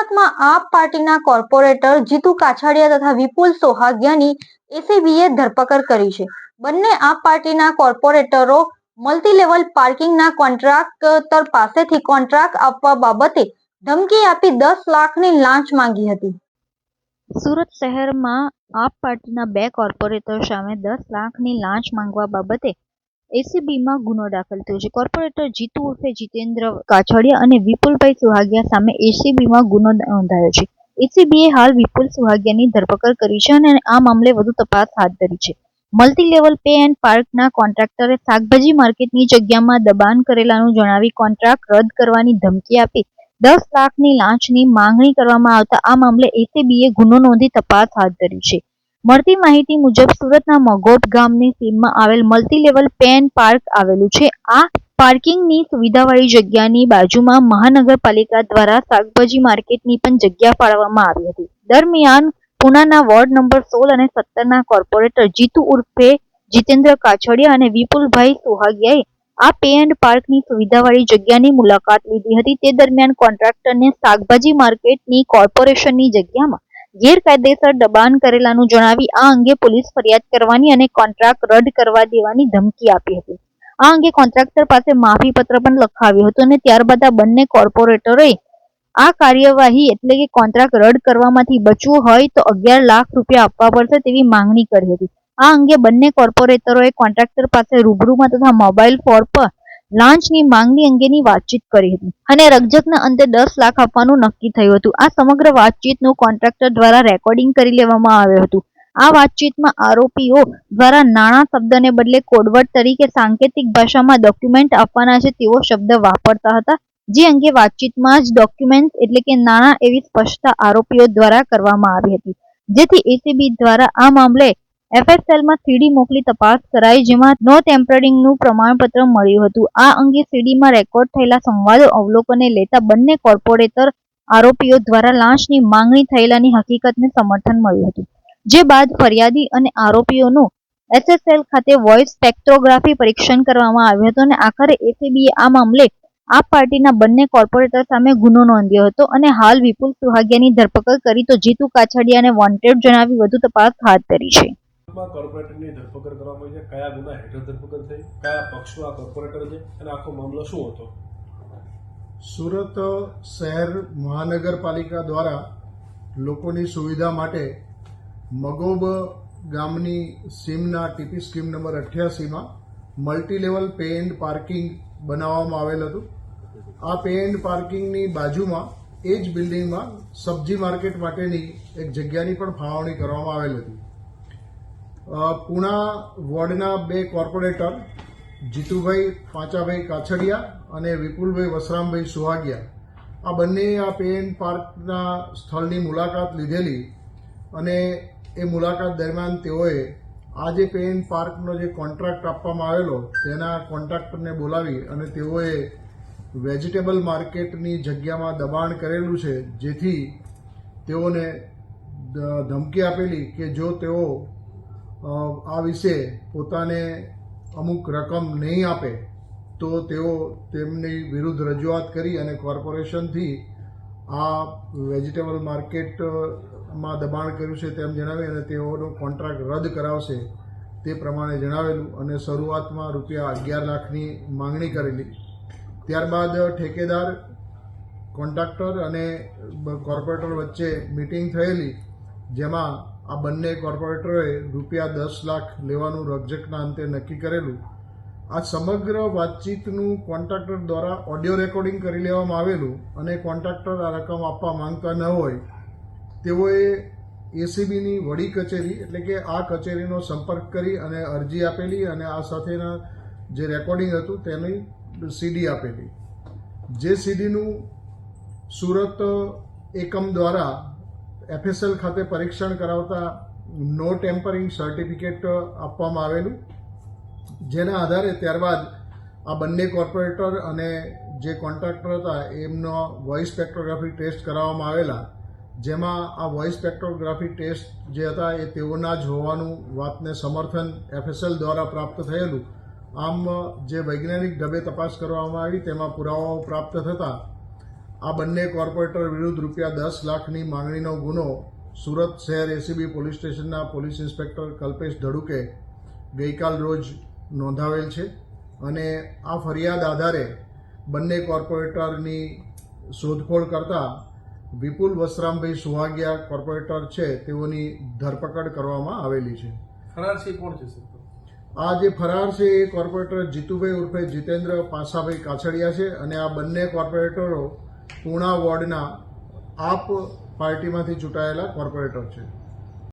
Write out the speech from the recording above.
સુરતમાં આપ પાર્ટીના કોર્પોરેટર જીતુ કાછડિયા તથા વિપુલ સોહાગિયાની એસીબીએ ધરપકડ કરી છે. બંને આપ પાર્ટીના કોર્પોરેટરો મલ્ટીલેવલ પાર્કિંગના કોન્ટ્રાક્ટર પાસેથી કોન્ટ્રાક્ટ આપવા બાબતે ધમકી આપી 10 લાખની લાંચ માંગી હતી. સુરત શહેરમાં આપ પાર્ટીના 2 કોર્પોરેટર સામે 10 લાખની લાંચ માંગવા બાબતે એસીબીમાં ગુનો દાખલ થયો છે. કોર્પોરેટર જીતુ ઉર્ફે જીતેન્દ્ર કાછડિયા અને વિપુલભાઈ સુહાગિયા સામે એસીબીમાં ગુનો નોંધાયો છે. એસીબીએ હાલ વિપુલ સુહાગિયાની ધરપકડ કરી છે અને આ મામલે વધુ તપાસ હાથ ધરી છે. મલ્ટીલેવલ પે એન્ડ પાર્કના કોન્ટ્રાક્ટરે શાકભાજી માર્કેટની જગ્યામાં દબાણ કરેલાનું જણાવી કોન્ટ્રાક્ટ રદ કરવાની ધમકી આપી 10 લાખની લાંચની માંગણી કરવામાં આવતા આ મામલે એસીબીએ ગુનો નોંધી તપાસ હાથ ધરી છે. મળતી માહિતી મુજબ સુરતના મગોટ ગામની સીમમાં આવેલ મલ્ટીલેવલ પે એન્ડ પાર્ક આવેલું છે. આ પાર્કિંગની સુવિધાવાળી જગ્યાની બાજુમાં મહાનગરપાલિકા દ્વારા શાકભાજી માર્કેટની પણ જગ્યા ફાળવવામાં આવી હતી. દરમિયાન પુનાના વોર્ડ નંબર 16 અને 17ના કોર્પોરેટર જીતુ ઉર્ફે જીતેન્દ્ર કાછડિયા અને વિપુલભાઈ સોહાગિયાએ આ પે એન્ડ પાર્કની સુવિધાવાળી જગ્યાની મુલાકાત લીધી હતી. તે દરમિયાન કોન્ટ્રાક્ટરને શાકભાજી માર્કેટની કોર્પોરેશનની જગ્યામાં ગેરકાયદેસર દબાણ કરેલાનું જણાવી આ અંગે પોલીસ ફરિયાદ કરવાની અને કોન્ટ્રાક્ટ રદ કરવા દેવાની ધમકી આપી હતી. આ અંગે કોન્ટ્રાક્ટર પાસે માફી પત્ર પણ લખાવ્યું હતું અને ત્યારબાદ આ બંને કોર્પોરેટરોએ આ કાર્યવાહી એટલે કે કોન્ટ્રાક્ટ રદ કરવામાંથી બચવું હોય તો 11 લાખ રૂપિયા આપવા પડશે તેવી માંગણી કરી હતી. આ અંગે બંને કોર્પોરેટરોએ કોન્ટ્રાક્ટર પાસે રૂબરૂમાં તથા મોબાઈલ ફોન પર લાંચની માંગણી અંગેની વાતચીત કરી હતી અને રકઝકના અંતે 10 લાખ આપવાનું નક્કી થયું હતું. આ સમગ્ર વાતચીતનું કોન્ટ્રાક્ટર દ્વારા રેકોર્ડિંગ કરી લેવામાં આવ્યું હતું. આ વાતચીતમાં આરોપીઓ દ્વારા નાણાં શબ્દને બદલે કોડવર્ડ તરીકે સાંકેતિક ભાષામાં ડોક્યુમેન્ટ આપવાના છે તેવો શબ્દ વાપરતા હતા, જે અંગે વાતચીતમાં જ ડોક્યુમેન્ટ એટલે કે નાણાં એવી સ્પષ્ટતા આરોપીઓ દ્વારા કરવામાં આવી હતી. જેથી એસીબી દ્વારા આ મામલે એફએસએલમાં સીડી મોકલી તપાસ કરાઈ, જેમાં નો ટેમ્પરિંગનું પ્રમાણપત્ર મળ્યું હતું. આ અંગે સીડીમાં રેકોર્ડ થયેલા સંવાદો અવલોકને લેતા બંને કોર્પોરેટર આરોપીઓ દ્વારા લાંચની માંગણી થયેલાની હકીકતને સમર્થન મળ્યું હતું. જે બાદ ફરિયાદી અને આરોપીઓનું એસએસએલ ખાતે વોઇસ સ્પેક્ટ્રોગ્રાફી પરીક્ષણ કરવામાં આવ્યું હતું અને આખરે એસીબીએ આ મામલે આપ પાર્ટીના બંને કોર્પોરેટર સામે ગુનો નોંધ્યો હતો અને હાલ વિપુલ સુહાગિયાની ધરપકડ કરી તો જીતુ કાછડિયાને વોન્ટેડ જણાવી વધુ તપાસ હાથ ધરી છે. કોર્પોરેટરની ધરપકડ કરવામાં આવી છે. કયા ગુના હેઠળ ધરપકડ થઈ, કયા પક્ષનો આ કોર્પોરેટર છે અને આખો મામલો શું હતો? સુરત શહેર મહાનગરપાલિકા દ્વારા લોકોની સુવિધા માટે મગોબ ગામની સીમના ટીપી સ્કીમ નંબર 88માં મલ્ટીલેવલ પે એન્ડ પાર્કિંગ બનાવવામાં આવેલ હતું. આ પે એન્ડ પાર્કિંગની બાજુમાં એ જ બિલ્ડિંગમાં સબ્જી માર્કેટ માટેની એક જગ્યાની પણ ફાળવણી કરવામાં આવેલ હતી. પુણા વોર્ડના 2 કોર્પોરેટર જીતુભાઈ પાંચાભાઈ કાછડિયા અને વિપુલભાઈ વસરામભાઈ સુહાગિયા આ બંને આ પે એન્ડ પાર્કના સ્થળની મુલાકાત લીધેલી અને એ મુલાકાત દરમિયાન તેઓએ આ જે પે એન્ડ પાર્કનો જે કોન્ટ્રાક્ટ આપવામાં આવેલો તેના કોન્ટ્રાક્ટરને બોલાવી અને તેઓએ વેજીટેબલ માર્કેટની જગ્યામાં દબાણ કરેલું છે, જેથી તેઓને ધમકી આપેલી કે જો તેઓ આ વિશે પોતાને અમુક રકમ નહીં આપે તો તેઓ તેમની વિરુદ્ધ રજૂઆત કરી અને કોર્પોરેશનથી આ વેજીટેબલ માર્કેટમાં દબાણ કર્યું છે તેમ જણાવી અને તેઓનો કોન્ટ્રાક્ટ રદ કરાવશે તે પ્રમાણે જણાવેલું અને શરૂઆતમાં રૂપિયા 11 લાખની માંગણી કરેલી. ત્યારબાદ ઠેકેદાર, કોન્ટ્રાક્ટર અને કોર્પોરેટર વચ્ચે મિટિંગ થયેલી, જેમાં આ બંને કોર્પોરેટરોએ રૂપિયા 10 લાખ લેવાનું રકઝકના અંતે નક્કી કરેલું. આ સમગ્ર વાતચીતનું કોન્ટ્રાક્ટર દ્વારા ઓડિયો રેકોર્ડિંગ કરી લેવામાં આવેલું અને કોન્ટ્રાક્ટર આ રકમ આપવા માંગતા ન હોય તેઓએ એસીબીની વડી કચેરી એટલે કે આ કચેરીનો સંપર્ક કરી અને અરજી આપેલી અને આ સાથેના જે રેકોર્ડિંગ હતું તેની સીડી આપેલી. જે સીડીનું સુરત એકમ દ્વારા એફએસએલ ખાતે પરીક્ષણ કરાવતા નો ટેમ્પરિંગ સર્ટિફિકેટ આપવામાં આવેલું, જેના આધારે ત્યારબાદ આ બંને કોર્પોરેટર અને જે કોન્ટ્રાક્ટર હતા એમનો વોઇસ સ્પેક્ટ્રોગ્રાફી ટેસ્ટ કરાવવામાં આવેલા, જેમાં આ વોઇસ સ્પેક્ટ્રોગ્રાફી ટેસ્ટ જે હતા એ તેઓના જ હોવાનું વાતને સમર્થન એફએસએલ દ્વારા પ્રાપ્ત થયેલું. આમ જે વૈજ્ઞાનિક ઢબે તપાસ કરવામાં આવી તેમાં પુરાવાઓ પ્રાપ્ત થતાં આ બંને કોર્પોરેટર વિરુદ્ધ ₹10 લાખની માંગણીનો ગુનો સુરત શહેર એસીબી પોલીસ સ્ટેશનના પોલીસ ઇન્સ્પેક્ટર કલ્પેશ ધડુકે ગઈકાલ રોજ નોંધાવેલ છે અને આ ફરિયાદ આધારે બંને કોર્પોરેટરની શોધખોળ કરતા વિપુલ વસરામભાઈ સુહાગિયા કોર્પોરેટર છે તેઓની ધરપકડ કરવામાં આવેલી છે. ફરાર છે કોણ છે સર? આ જે ફરાર છે એ કોર્પોરેટર જીતુભાઈ ઉર્ફે જીતેન્દ્ર પાસાભાઈ કાછડિયા છે અને આ બંને કોર્પોરેટરો પૂણા વોર્ડના આપ પાર્ટીમાંથી ચૂંટાયેલા કોર્પોરેટર છે.